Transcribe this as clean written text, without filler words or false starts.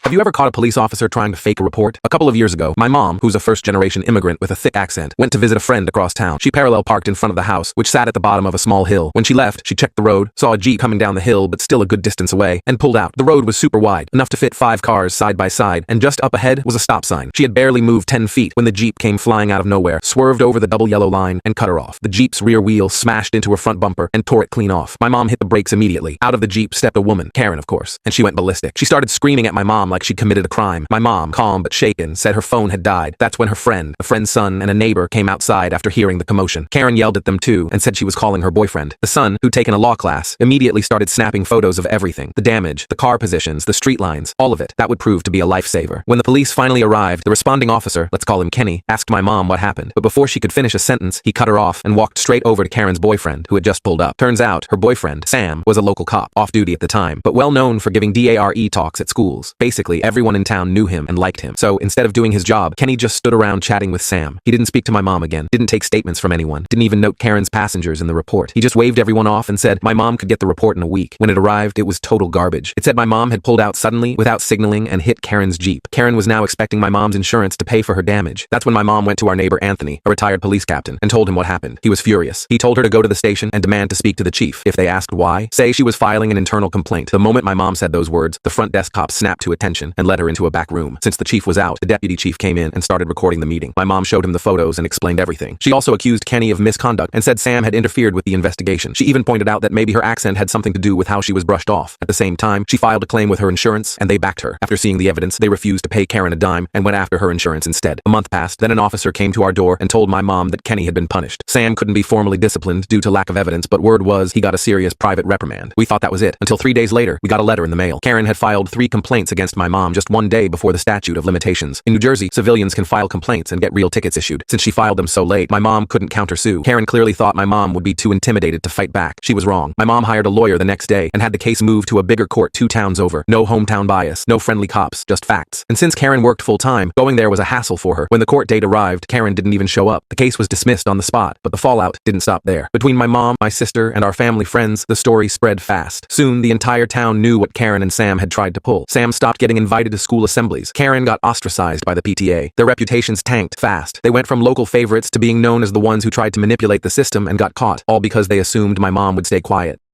Have you ever caught a police officer trying to fake a report? A couple of years ago, my mom, who's a first-generation immigrant with a thick accent, went to visit a friend across town. She parallel parked in front of the house, which sat at the bottom of a small hill. When she left, she checked the road, saw a Jeep coming down the hill but still a good distance away, and pulled out. The road was super wide, enough to fit 5 cars side by side, and just up ahead was a stop sign. She had barely moved 10 feet when the Jeep came flying out of nowhere, swerved over the double yellow line, and cut her off. The Jeep's rear wheel smashed into her front bumper and tore it clean off. My mom hit the brakes immediately. Out of the Jeep stepped a woman, Karen of course, and she went ballistic. She started screaming at my mom like she'd committed a crime. My mom, calm but shaken, said her phone had died. That's when her friend, a friend's son, and a neighbor came outside after hearing the commotion. Karen yelled at them too and said she was calling her boyfriend. The son, who'd taken a law class, immediately started snapping photos of everything. The damage, the car positions, the street lines, all of it. That would prove to be a lifesaver. When the police finally arrived, the responding officer, let's call him Kenny, asked my mom what happened. But before she could finish a sentence, he cut her off and walked straight over to Karen's boyfriend, who had just pulled up. Turns out, her boyfriend, Sam, was a local cop, off duty at the time, but well known for giving DARE talks at schools. Basically, everyone in town knew him and liked him. So instead of doing his job, Kenny just stood around chatting with Sam. He didn't speak to my mom again, didn't take statements from anyone, didn't even note Karen's passengers in the report. He just waved everyone off and said my mom could get the report in a week. When it arrived, it was total garbage. It said my mom had pulled out suddenly without signaling and hit Karen's Jeep. Karen was now expecting my mom's insurance to pay for her damage. That's when my mom went to our neighbor Anthony, a retired police captain, and told him what happened. He was furious. He told her to go to the station and demand to speak to the chief. If they asked why, say she was filing an internal complaint. The moment my mom said those words, the front desk cop snapped to attention and led her into a back room. Since the chief was out, the deputy chief came in and started recording the meeting. My mom showed him the photos and explained everything. She also accused Kenny of misconduct and said Sam had interfered with the investigation. She even pointed out that maybe her accent had something to do with how she was brushed off. At the same time, she filed a claim with her insurance and they backed her. After seeing the evidence, they refused to pay Karen a dime and went after her insurance instead. A month passed, then an officer came to our door and told my mom that Kenny had been punished. Sam couldn't be formally disciplined due to lack of evidence, but word was he got a serious private reprimand. We thought that was it, until 3 days later, we got a letter in the mail. Karen had filed 3 complaints against my mom just 1 day before the statute of limitations. In New Jersey, civilians can file complaints and get real tickets issued. Since she filed them so late, my mom couldn't countersue. Karen clearly thought my mom would be too intimidated to fight back. She was wrong. My mom hired a lawyer the next day and had the case moved to a bigger court 2 towns over. No hometown bias, no friendly cops, just facts. And since Karen worked full-time, going there was a hassle for her. When the court date arrived, Karen didn't even show up. The case was dismissed on the spot, but the fallout didn't stop there. Between my mom, my sister, and our family friends, the story spread fast. Soon, the entire town knew what Karen and Sam had tried to pull. Sam stopped getting invited to school assemblies. Karen got ostracized by the PTA. Their reputations tanked fast. They went from local favorites to being known as the ones who tried to manipulate the system and got caught, all because they assumed my mom would stay quiet.